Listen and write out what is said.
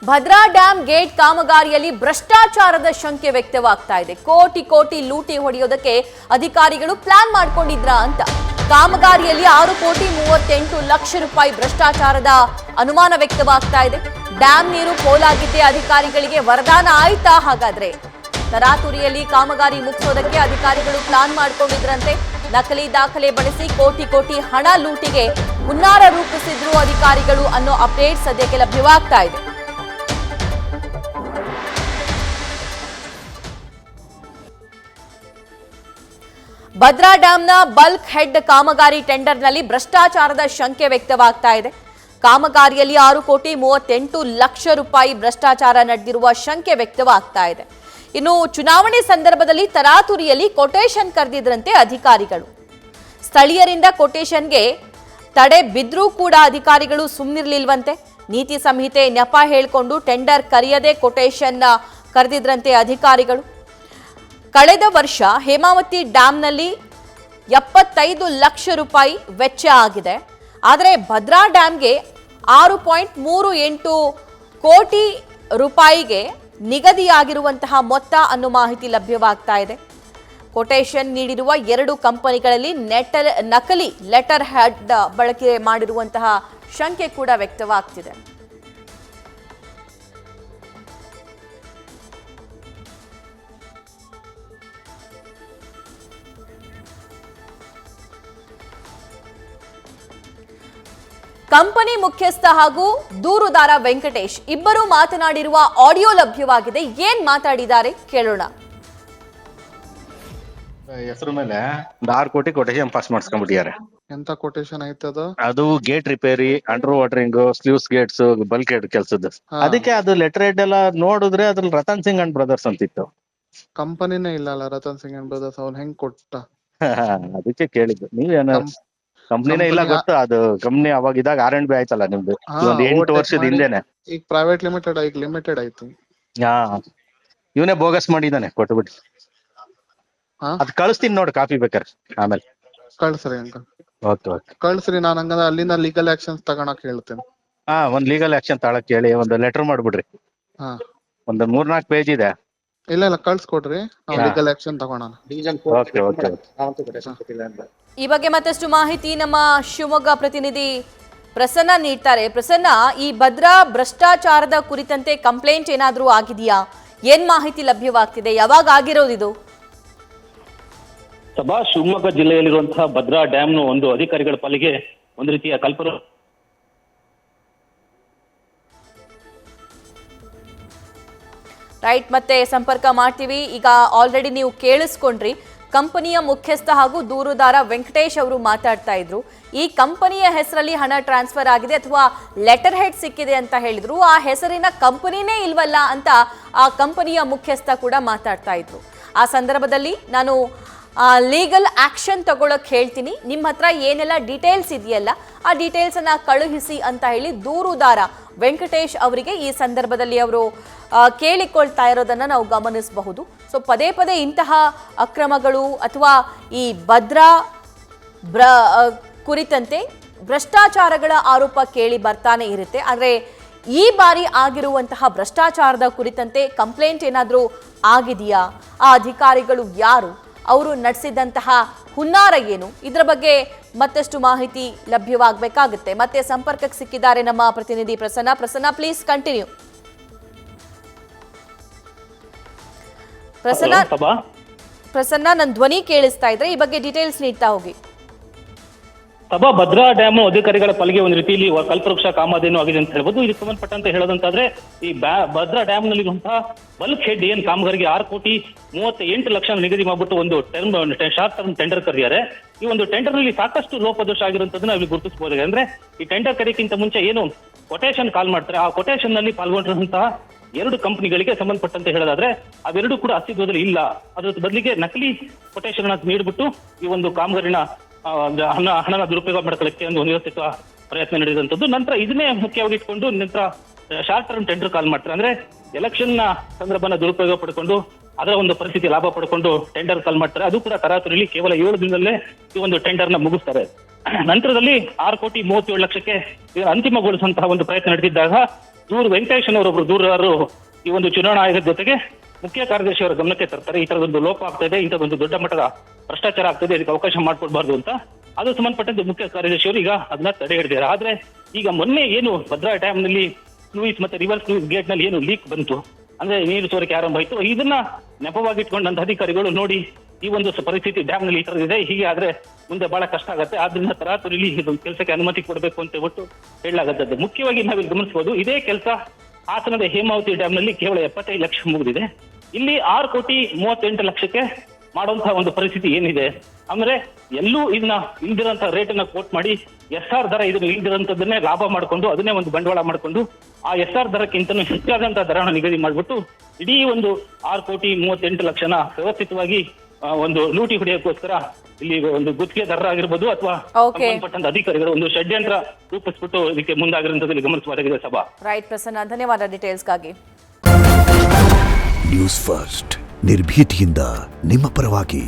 Bhadra dam gate ಕಾಮಗಾರಿಯಲ್ಲಿ ಭ್ರಷ್ಟಾಚಾರದ ಶಂಕೆ ವ್ಯಕ್ತವಾಗ್ತಾ ಇದೆ. ಕೋಟಿ ಕೋಟಿ ಲೂಟಿ ಹೊಡೆಯೋದಕ್ಕೆ ಅಧಿಕಾರಿಗಳು ಪ್ಲಾನ್ ಮಾಡ್ಕೊಂಡಿದ್ರಾ ಅಂತ. ಕಾಮಗಾರಿಯಲ್ಲಿ 6,38,00,000 ರೂಪಾಯಿ ಭ್ರಷ್ಟಾಚಾರದ ಅನುಮಾನ ವ್ಯಕ್ತವಾಗ್ತಾ ಇದೆ. ಡ್ಯಾಂ ನೀರು ಪೋಲಾಗಿದ್ದೇ ಅಧಿಕಾರಿಗಳಿಗೆ ವರದಾನ ಆಯ್ತಾ? ಹಾಗಾದ್ರೆ ತರಾತುರಿಯಲ್ಲಿ ಕಾಮಗಾರಿ ಮುಗಿಸೋದಕ್ಕೆ ಅಧಿಕಾರಿಗಳು ಪ್ಲಾನ್ ಮಾಡ್ಕೊಂಡಿದ್ರಂತೆ. ನಕಲಿ ದಾಖಲೆ ಬಳಸಿ ಕೋಟಿ ಕೋಟಿ ಹಣ ಲೂಟಿಗೆ ಹುನ್ನಾರ ರೂಪಿಸಿದ್ರು ಅಧಿಕಾರಿಗಳು ಅನ್ನೋ ಅಪ್ಡೇಟ್ ಸದ್ಯಕ್ಕೆ ಲಭ್ಯವಾಗ್ತಾ ಇದೆ. ಭದ್ರಾ ಡ್ಯಾಂನ ಬಲ್ಕ್ ಹೆಡ್ ಕಾಮಗಾರಿ ಟೆಂಡರ್ನಲ್ಲಿ ಭ್ರಷ್ಟಾಚಾರದ ಶಂಕೆ ವ್ಯಕ್ತವಾಗ್ತಾ ಇದೆ. ಕಾಮಗಾರಿಯಲ್ಲಿ 6,38,00,000 ರೂಪಾಯಿ ಭ್ರಷ್ಟಾಚಾರ ನಡೆದಿರುವ ಶಂಕೆ ವ್ಯಕ್ತವಾಗ್ತಾ ಇದೆ. ಇನ್ನು ಚುನಾವಣೆ ಸಂದರ್ಭದಲ್ಲಿ ತರಾತುರಿಯಲ್ಲಿ ಕೊಟೇಶನ್ ಕರೆದಿದ್ರಂತೆ ಅಧಿಕಾರಿಗಳು. ಸ್ಥಳೀಯರಿಂದ ಕೊಟೇಶನ್ಗೆ ತಡೆ ಬಿದ್ರೂ ಕೂಡ ಅಧಿಕಾರಿಗಳು ಸುಮ್ಮನಿರ್ಲಿಲ್ವಂತೆ. ನೀತಿ ಸಂಹಿತೆ ನೆಪ ಹೇಳಿಕೊಂಡು ಟೆಂಡರ್ ಕರೆಯದೆ ಕೊಟೇಶನ್ ಕರೆದಿದ್ರಂತೆ ಅಧಿಕಾರಿಗಳು. ಕಳೆದ ವರ್ಷ ಹೇಮಾವತಿ ಡ್ಯಾಂನಲ್ಲಿ 75 ಲಕ್ಷ ರೂಪಾಯಿ ವೆಚ್ಚ ಆಗಿದೆ. ಆದರೆ ಭದ್ರಾ ಡ್ಯಾಂಗೆ 6.38 ಕೋಟಿ ರೂಪಾಯಿಗೆ ನಿಗದಿಯಾಗಿರುವಂತಹ ಮೊತ್ತ ಅನ್ನೋ ಮಾಹಿತಿ ಲಭ್ಯವಾಗ್ತಾ ಇದೆ. ಕೊಟೇಶನ್ ನೀಡಿರುವ 2 ಕಂಪನಿಗಳಲ್ಲಿ ನಕಲಿ ಲೆಟರ್ ಹೆಡ್ ಬಳಕೆ ಮಾಡಿರುವಂತಹ ಶಂಕೆ ಕೂಡ ವ್ಯಕ್ತವಾಗ್ತಿದೆ. ಕಂಪನಿ ಮುಖ್ಯಸ್ಥ ಹಾಗೂ ದೂರುದಾರ ವೆಂಕಟೇಶ್ ಇಬ್ಬರು ಮಾತನಾಡಿರುವ ಆಡಿಯೋ ಲಭ್ಯವಾಗಿದೆ. ಏನ್ ಮಾತಾಡಿದ್ದಾರೆ ಕೇಳೋಣ. ಹೆಸರು ಮೇಲೆ 6 ಕೋಟಿ ಕೊಟೇಶನ್ ಪಾಸ್ ಮಾಡಿಸ್ಕೊಂಡ್ಬಿಟ್ಟಿದ್ದಾರೆ. ಎಂತ ಕೊಟೇಶನ್ ಆಯ್ತದ? ಅದು ಗೇಟ್ ರಿಪೇರಿ, under watering, sluice gates, bulkhead ಕೆಲ್ಸದ್ದು. ಅದಕ್ಕೆ ಅದು ಲೆಟರ್ ಹೆಡ್ ಎಲ್ಲ ನೋಡಿದ್ರೆ ಅದ್ರಲ್ಲಿ ರತನ್ ಸಿಂಗ್ ಅಂಡ್ ಬ್ರದರ್ಸ್ ಅಂತಿತ್ತು. ಕಂಪನಿನೇ ಇಲ್ಲ ಅಲ್ಲ ರತನ್ ಸಿಂಗ್ ಅಂಡ್ ಬ್ರದರ್ಸ್, ಅವ್ನ್ ಹೆಂಗ್ ಕೊಟ್ಟ? ಅದಕ್ಕೆ ಕೇಳಿದ್ದು. ನೀವೇನ ಕಂಪ್ನಿನೇ ಇಲ್ಲ ಗೊತ್ತು. ಅದು ಕಂಪ್ನಿ ಅವಾಗ ಇದಾಗ R&B ಆಯ್ತಲ್ಲ ನಿಮ್ದು, ಒಂದು 8 ವರ್ಷದ ಹಿಂದೆನೆ. ಈಗ ಪ್ರೈವೇಟ್ ಲಿಮಿಟೆಡ್ ಈಗ ಲಿಮಿಟೆಡ್ ಆಯ್ತು. ಹಾ, ಇವನೇ ಬೋಗಸ್ ಮಾಡಿದಾನೆ ಕೊಟ್ಬಿಟ್ಟು. ಅದ್ ಕಳಿಸ್ತೀನಿ ನೋಡಿ, ಕಾಪಿ ಬೇಕಾರೆ ಆಮೇಲೆ ಕಳ್ಸ್ರಿ ಅಂಕಲ್. ಓಕೆ ಓಕೆ ಕಳ್ಸ್ರಿ, ನಾನ್ ಹಂಗಂದ್ರೆ ಅಲ್ಲಿಂದ ಲೀಗಲ್ ಆಕ್ಷನ್ಸ್ ತಗೊಳಕ್ ಹೇಳ್ತೇನೆ. ಹಾ, ಒಂದ್ ಲೀಗಲ್ ಆಕ್ಷನ್ ತಗೊಳಕ್ ಹೇಳಿ ಒಂದು ಲೆಟರ್ ಮಾಡ್ಬಿಡ್ರಿ. ಹಾ, ಒಂದು 3-4 ಪೇಜ್ ಇದೆ. ಇಲ್ಲ ಇಲ್ಲ ಕಳ್ಸ್ಕೊಡ್ರಿ, ನಾವು ಲೀಗಲ್ ಆಕ್ಷನ್ ತಗೋಣ. Okay okay. ಈ ಬಗ್ಗೆ ಮತ್ತಷ್ಟು ಮಾಹಿತಿ ನಮ್ಮ ಶಿವಮೊಗ್ಗ ಪ್ರತಿನಿಧಿ ಪ್ರಸನ್ನ ನೀಡ್ತಾರೆ. ಪ್ರಸನ್ನ, ಈ ಭದ್ರಾ ಭ್ರಷ್ಟಾಚಾರದ ಕುರಿತಂತೆ ಕಂಪ್ಲೇಂಟ್ ಏನಾದ್ರೂ ಆಗಿದೆಯಾ? ಏನ್ ಮಾಹಿತಿ ಲಭ್ಯವಾಗ್ತಿದೆ? ಯಾವಾಗ ಆಗಿರೋದಿದು? ಸಭಾ ಶಿವಮೊಗ್ಗ ಜಿಲ್ಲೆಯಲ್ಲಿರುವಂತಹ ಭದ್ರಾ ಡ್ಯಾಮ್ನ ಒಂದು ಅಧಿಕಾರಿಗಳ ಪಾಲಿಗೆ ಒಂದು ರೀತಿಯ ಕಲ್ಪನೆ. ರೈಟ್, ಮತ್ತೆ ಸಂಪರ್ಕ ಮಾಡ್ತೀವಿ. ಈಗ ಆಲ್ರೆಡಿ ನೀವು ಕೇಳಿಸ್ಕೊಂಡ್ರಿ, ಕಂಪನಿಯ ಮುಖ್ಯಸ್ಥ ಹಾಗೂ ದೂರುದಾರ ವೆಂಕಟೇಶ್ ಅವರು ಮಾತಾಡ್ತಾ ಇದ್ರು. ಈ ಕಂಪನಿಯ ಹೆಸರಲ್ಲಿ ಹಣ ಟ್ರಾನ್ಸ್ಫರ್ ಆಗಿದೆ ಅಥವಾ ಲೆಟರ್ ಹೆಡ್ ಸಿಕ್ಕಿದೆ ಅಂತ ಹೇಳಿದ್ರು. ಆ ಹೆಸರಿನ ಕಂಪನಿನೇ ಇಲ್ವಲ್ಲ ಅಂತ ಆ ಕಂಪನಿಯ ಮುಖ್ಯಸ್ಥ ಕೂಡ ಮಾತಾಡ್ತಾ ಇದ್ರು. ಆ ಸಂದರ್ಭದಲ್ಲಿ ನಾನು ಲೀಗಲ್ ಆಕ್ಷನ್ ತಗೊಳಕ್ ಹೇಳ್ತೀನಿ, ನಿಮ್ಮ ಹತ್ರ ಏನೆಲ್ಲ ಡೀಟೇಲ್ಸ್ ಇದೆಯಲ್ಲ ಆ ಡೀಟೇಲ್ಸ್ ಅನ್ನ ಕಳುಹಿಸಿ ಅಂತ ಹೇಳಿ ದೂರುದಾರ ವೆಂಕಟೇಶ್ ಅವರಿಗೆ ಈ ಸಂದರ್ಭದಲ್ಲಿ ಅವರು ಕೇಳಿಕೊಳ್ತಾ ಇರೋದನ್ನ ನಾವು ಗಮನಿಸಬಹುದು. ಸೊ ಪದೇ ಪದೇ ಇಂತಹ ಅಕ್ರಮಗಳು ಅಥವಾ ಈ ಭದ್ರಾ ಕುರಿತಂತೆ ಭ್ರಷ್ಟಾಚಾರಗಳ ಆರೋಪ ಕೇಳಿ ಬರ್ತಾನೆ ಇರುತ್ತೆ. ಆದರೆ ಈ ಬಾರಿ ಆಗಿರುವಂತಹ ಭ್ರಷ್ಟಾಚಾರದ ಕುರಿತಂತೆ ಕಂಪ್ಲೇಂಟ್ ಏನಾದರೂ ಆಗಿದೆಯಾ? ಆ ಅಧಿಕಾರಿಗಳು ಯಾರು? ಅವರು ನಡೆಸಿದಂತಹ ಹುನ್ನಾರ ಏನು? ಇದರ ಬಗ್ಗೆ ಮತ್ತಷ್ಟು ಮಾಹಿತಿ ಲಭ್ಯವಾಗಬೇಕಾಗುತ್ತೆ. ಮತ್ತೆ ಸಂಪರ್ಕಕ್ಕೆ ಸಿಕ್ಕಿದ್ದಾರೆ ನಮ್ಮ ಪ್ರತಿನಿಧಿ ಪ್ರಸನ್ನ. Prasanna, please continue. ಪ್ರಸನ್ನ, ನನ್ನ ಧ್ವನಿ ಕೇಳಿಸ್ತಾ ಇದ್ರೆ ಈ ಬಗ್ಗೆ ಡೀಟೇಲ್ಸ್ ನೀಡ್ತಾ ಹೋಗಿ. ಸಭಾ ಭದ್ರಾ ಡ್ಯಾಮ್ ಅಧಿಕಾರಿಗಳ ಪಾಲಿಗೆ ಒಂದು ರೀತಿಯಲ್ಲಿ ಕಲ್ಪವೃಕ್ಷ ಕಾಮಧೇನು ಆಗಿದೆ ಅಂತ ಹೇಳ್ಬೋದು. ಇದಕ್ಕೆ ಸಂಬಂಧಪಟ್ಟಂತೆ ಹೇಳೋದಂತಾದ್ರೆ ಈ ಭದ್ರಾ ಡ್ಯಾಮ್ ನಲ್ಲಿರುವಂತಹ ಬಲ್ಕ್ ಹೆಡ್ ಏನ್ ಕಾಮಗಾರಿಗೆ 6,38,00,000 ನಿಗದಿ ಮಾಡ್ಬಿಟ್ಟು ಒಂದು ಶಾರ್ಟ್ ಟರ್ಮ್ ಟೆಂಡರ್ ಕರೆದಿದ್ದಾರೆ. ಈ ಒಂದು ಟೆಂಡರ್ ನಲ್ಲಿ ಸಾಕಷ್ಟು ಲೋಪದೋಷ ಆಗಿರುವಂತದನ್ನ ಅಲ್ಲಿ ಗುರುತಿಸಬಹುದಾಗಿದೆ. ಅಂದ್ರೆ ಈ ಟೆಂಡರ್ ಕರೆಯಕ್ಕಿಂತ ಮುಂಚೆ ಏನು ಕೊಟೇಶನ್ ಕಾಲ್ ಮಾಡ್ತಾರೆ, ಆ ಕೊಟೇಶನ್ ನಲ್ಲಿ ಪಾಲ್ಗೊಂಡಿರುವಂತಹ 2 ಕಂಪನಿಗಳಿಗೆ ಸಂಬಂಧಪಟ್ಟಂತೆ ಹೇಳೋದಾದ್ರೆ ಅವೆರಡು ಕೂಡ ಅಸ್ತಿತ್ವದಲ್ಲಿ ಇಲ್ಲ. ಅದ್ರ ಬದಲಿಗೆ ನಕಲಿ ಕೊಟೇಶನ್ ನೀಡಿಬಿಟ್ಟು ಈ ಒಂದು ಕಾಮಗಾರಿನ ಹಣನ ದುರುಪಯೋಗ ಮಾಡ್ಕೊಳ್ಳಕ್ಕೆ ಒಂದು ವ್ಯವಸ್ಥಿತ ಪ್ರಯತ್ನ ನಡೆದಂತದ್ದು. ನಂತರ ಇದನ್ನೇ ಮುಖ್ಯವಾಗಿ ಇಟ್ಕೊಂಡು ನಂತರ ಶಾರ್ಟ್ ಟರ್ಮ್ ಟೆಂಡರ್ ಕಾಲ್ ಮಾಡ್ತಾರೆ. ಅಂದ್ರೆ ಎಲೆಕ್ಷನ್ ನ ಸಂದರ್ಭನ ದುರುಪಯೋಗ ಪಡ್ಕೊಂಡು ಅದರ ಒಂದು ಪರಿಸ್ಥಿತಿ ಲಾಭ ಪಡ್ಕೊಂಡು ಟೆಂಡರ್ ಕಾಲ್ ಮಾಡ್ತಾರೆ. ಅದು ಕೂಡ ತರಾತುರಿಯಲ್ಲಿ ಕೇವಲ 7 ದಿನದಲ್ಲೇ ಈ ಒಂದು ಟೆಂಡರ್ ನ ಮುಗಿಸ್ತಾರೆ. ನಂತರದಲ್ಲಿ 6,37,00,000 ಅಂತಿಮಗೊಳಿಸುವಂತಹ ಒಂದು ಪ್ರಯತ್ನ ನಡೆದಿದ್ದಾಗ ವೆಂಕಟೇಶ್ ಅವರೊಬ್ರು ದೂರದಾರರು ಈ ಒಂದು ಚುನಾವಣಾ ಆಯೋಗದ ಜೊತೆಗೆ ಮುಖ್ಯ ಕಾರ್ಯದರ್ಶಿ ಅವರ ಗಮನಕ್ಕೆ ತರ್ತಾರೆ. ಈ ತರದೊಂದು ಲೋಪ ಆಗ್ತಾ ಇದೆ, ಇಂಥದ್ದೊಂದು ದೊಡ್ಡ ಮಟ್ಟದ ಭ್ರಷ್ಟಾಚಾರ ಆಗ್ತದೆ, ಅದಕ್ಕೆ ಅವಕಾಶ ಮಾಡ್ಕೊಡ್ಬಾರ್ದು ಅಂತ. ಅದು ಸಂಬಂಧಪಟ್ಟಂತೆ ಮುಖ್ಯ ಕಾರ್ಯದರ್ಶಿ ಅವರು ಈಗ ಅದನ್ನ ತಡೆ ಹಿಡಿದಿದ್ದಾರೆ. ಆದ್ರೆ ಈಗ ಮೊನ್ನೆ ಏನು ಭದ್ರಾ ಡ್ಯಾಮ್ ನಲ್ಲಿ ಸ್ಲೂಯಿಸ್ ಮತ್ತೆ ರಿವರ್ಸ್ ಸ್ಲೂಯಿಸ್ ಗೇಟ್ ನಲ್ಲಿ ಏನು ಲೀಕ್ ಬಂತು, ಅಂದ್ರೆ ನೀರು ಸೋರಿಕೆ ಆರಂಭ ಆಯಿತು, ಇದನ್ನ ನೆಪವಾಗಿಟ್ಕೊಂಡಂತ ಅಧಿಕಾರಿಗಳು ನೋಡಿ ಈ ಒಂದು ಪರಿಸ್ಥಿತಿ ಡ್ಯಾಮ್ ನಲ್ಲಿ ಈ ತರ ಇದೆ, ಹೀಗೆ ಆದ್ರೆ ಮುಂದೆ ಬಹಳ ಕಷ್ಟ ಆಗುತ್ತೆ, ಆದ್ರಿಂದ ತರಾತುರಿಲಿ ಇದೊಂದು ಕೆಲಸಕ್ಕೆ ಅನುಮತಿ ಕೊಡಬೇಕು ಅಂತ ಹೇಳ್ಬಿಟ್ಟು ಹೇಳಲಾಗತ್ತದ್ದು. ಮುಖ್ಯವಾಗಿ ನಾವಿಲ್ಲಿ ಗಮನಿಸಬಹುದು, ಇದೇ ಕೆಲಸ ಹಾಸನದ ಹೇಮಾವತಿ ಡ್ಯಾಮ್ ನಲ್ಲಿ ಕೇವಲ 75 ಲಕ್ಷ ಮುಗಿದಿದೆ. ಇಲ್ಲಿ 6,38,00,000ಕ್ಕೆ ಮಾಡುವಂತಹ ಒಂದು ಪರಿಸ್ಥಿತಿ ಏನಿದೆ ಅಂದ್ರೆ ಎಲ್ಲೂ ಇದನ್ನ ಇಲ್ದಿರೋಂಥ ರೇಟ್ ಅನ್ನ ಕೋಟ್ ಮಾಡಿ SR ದರ ಇದನ್ನ ಇಲ್ದಿರೋಂಥದ್ದನ್ನೇ ಲಾಭ ಮಾಡ್ಕೊಂಡು ಅದನ್ನೇ ಒಂದು ಬಂಡವಾಳ ಮಾಡ್ಕೊಂಡು ಆ SR ದರಕ್ಕಿಂತನೂ ಹೆಚ್ಚಾದಂತಹ ದರನ ನಿಗದಿ ಮಾಡ್ಬಿಟ್ಟು ಇಡೀ ಒಂದು 6,38,00,000ನ ವ್ಯವಸ್ಥಿತವಾಗಿ ಒಂದು ಲೂಟಿ ಹೊಡೆಯೋಕ್ಕೋಸ್ಕರ ಇಲ್ಲಿ ಒಂದು ಗುತ್ತಿಗೆದಾರರ ಆಗಿರ್ಬೋದು ಅಥವಾ ಸಂಬಂಧಪಟ್ಟಂತ ಅಧಿಕಾರಿಗಳು ಒಂದು ಷಡ್ಯಂತ್ರ ರೂಪಿಸ್ಬಿಟ್ಟು ಇದಕ್ಕೆ ಮುಂದಾಗಿರುವಂತದ್ದು ಗಮನಿಸಬಹುದಾಗಿದೆ. ಸಭಾ ರೈಟ್ ಪ್ರಸನ್ನ, ಧನ್ಯವಾದ ಡೀಟೇಲ್ಸ್ಗಾಗಿ. ನ್ಯೂಸ್ ಫಸ್ಟ್ ನಿರ್ಭೀತಿಯಿಂದ ನಿಮ್ಮ ಪರವಾಗಿ.